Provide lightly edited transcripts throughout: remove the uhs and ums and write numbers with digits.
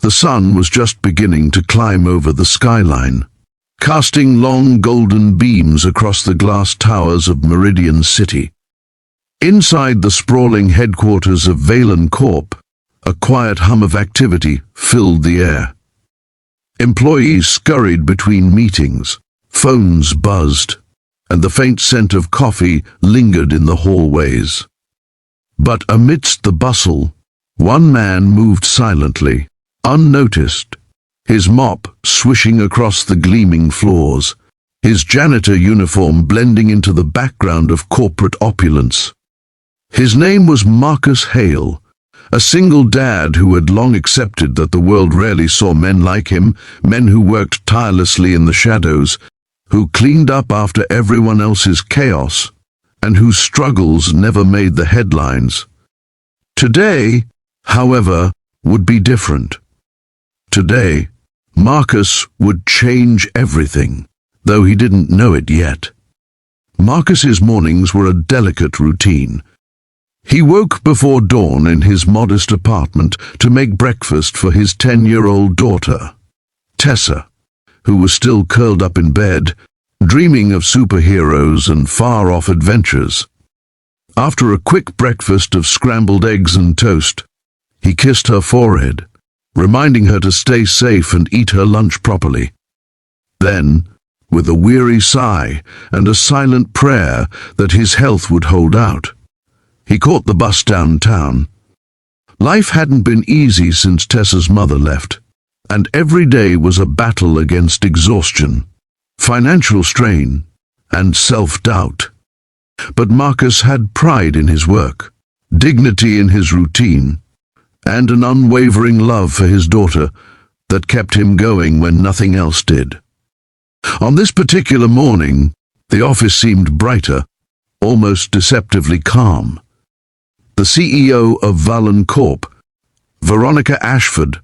The sun was just beginning to climb over the skyline, casting long golden beams across the glass towers of Meridian City. Inside the sprawling headquarters of Valen Corp, a quiet hum of activity filled the air. Employees scurried between meetings, phones buzzed, and the faint scent of coffee lingered in the hallways. But amidst the bustle, one man moved silently, unnoticed, his mop swishing across the gleaming floors, his janitor uniform blending into the background of corporate opulence. His name was Marcus Hale, a single dad who had long accepted that the world rarely saw men like him, men who worked tirelessly in the shadows, who cleaned up after everyone else's chaos, and whose struggles never made the headlines. Today, however, would be different. Today, Marcus would change everything, though he didn't know it yet. Marcus's mornings were a delicate routine. He woke before dawn in his modest apartment to make breakfast for his 10-year-old daughter, Tessa, who was still curled up in bed, dreaming of superheroes and far-off adventures. After a quick breakfast of scrambled eggs and toast, he kissed her forehead, reminding her to stay safe and eat her lunch properly. Then, with a weary sigh and a silent prayer that his health would hold out, he caught the bus downtown. Life hadn't been easy since Tessa's mother left, and every day was a battle against exhaustion, financial strain, and self-doubt. But Marcus had pride in his work, dignity in his routine, and an unwavering love for his daughter that kept him going when nothing else did. On this particular morning, the office seemed brighter, almost deceptively calm. The CEO of Valen Corp, Veronica Ashford,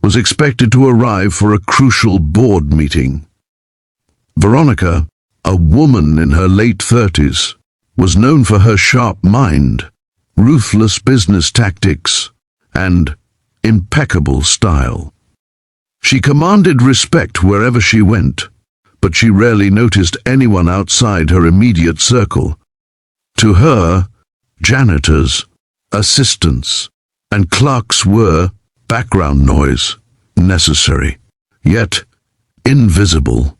was expected to arrive for a crucial board meeting. Veronica, a woman in her late 30s, was known for her sharp mind, ruthless business tactics, and impeccable style. She commanded respect wherever she went, but she rarely noticed anyone outside her immediate circle. To her, janitors, assistants, and clerks were background noise, necessary, yet invisible.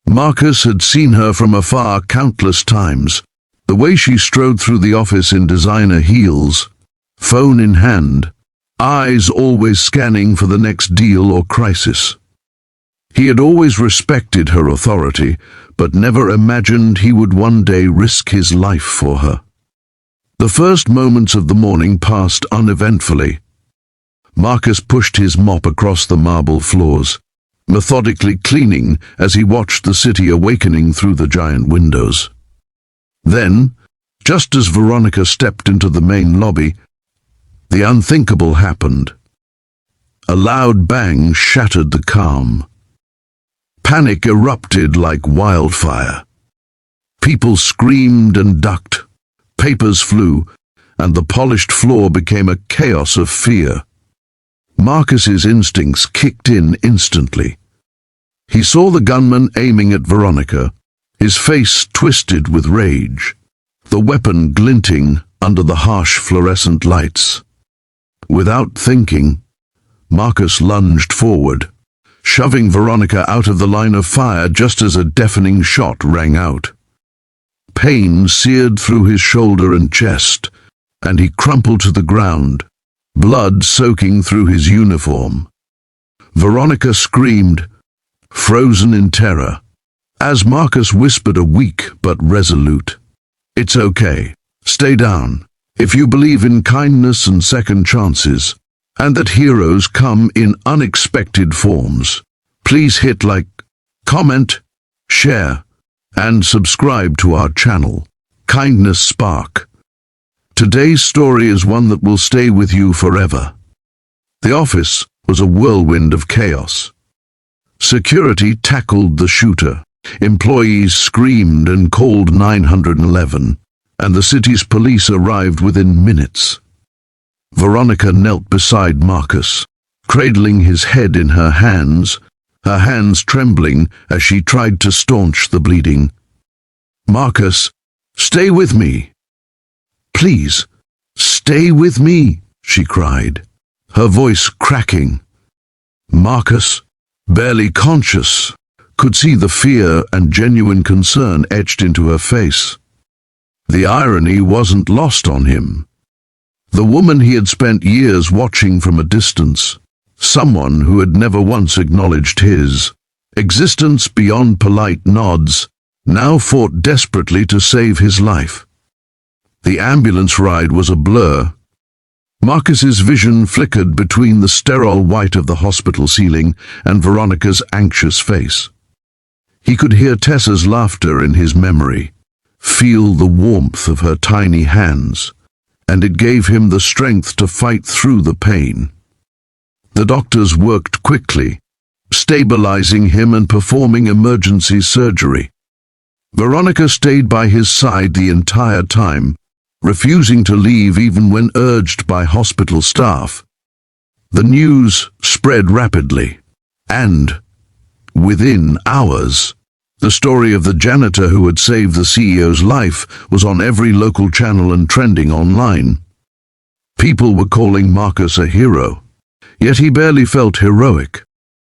Marcus had seen her from afar countless times, the way she strode through the office in designer heels, phone in hand, eyes always scanning for the next deal or crisis. He had always respected her authority, but never imagined he would one day risk his life for her. The first moments of the morning passed uneventfully. Marcus pushed his mop across the marble floors, methodically cleaning as he watched the city awakening through the giant windows. Then, just as Veronica stepped into the main lobby, the unthinkable happened. A loud bang shattered the calm. Panic erupted like wildfire. People screamed and ducked. Papers flew, and the polished floor became a chaos of fear. Marcus's instincts kicked in instantly. He saw the gunman aiming at Veronica, his face twisted with rage, the weapon glinting under the harsh fluorescent lights. Without thinking, Marcus lunged forward, shoving Veronica out of the line of fire just as a deafening shot rang out. Pain seared through his shoulder and chest, and he crumpled to the ground, blood soaking through his uniform. Veronica screamed, frozen in terror, as Marcus whispered a weak but resolute, "It's okay. Stay down. If you believe in kindness and second chances, and that heroes come in unexpected forms, please hit like, comment, share, and subscribe to our channel, Kindness Spark." Today's story is one that will stay with you forever. The office was a whirlwind of chaos. Security tackled the shooter, employees screamed and called 911, and the city's police arrived within minutes. Veronica knelt beside Marcus, cradling his head in her hands trembling as she tried to staunch the bleeding. "Marcus, stay with me. Please, stay with me," she cried, her voice cracking. Marcus, barely conscious, could see the fear and genuine concern etched into her face. The irony wasn't lost on him. The woman he had spent years watching from a distance, someone who had never once acknowledged his existence beyond polite nods, now fought desperately to save his life. The ambulance ride was a blur. Marcus's vision flickered between the sterile white of the hospital ceiling and Veronica's anxious face. He could hear Tessa's laughter in his memory, feel the warmth of her tiny hands, and it gave him the strength to fight through the pain. The doctors worked quickly, stabilizing him and performing emergency surgery. Veronica stayed by his side the entire time, refusing to leave even when urged by hospital staff. The news spread rapidly, and, within hours, the story of the janitor who had saved the CEO's life was on every local channel and trending online. People were calling Marcus a hero, yet he barely felt heroic.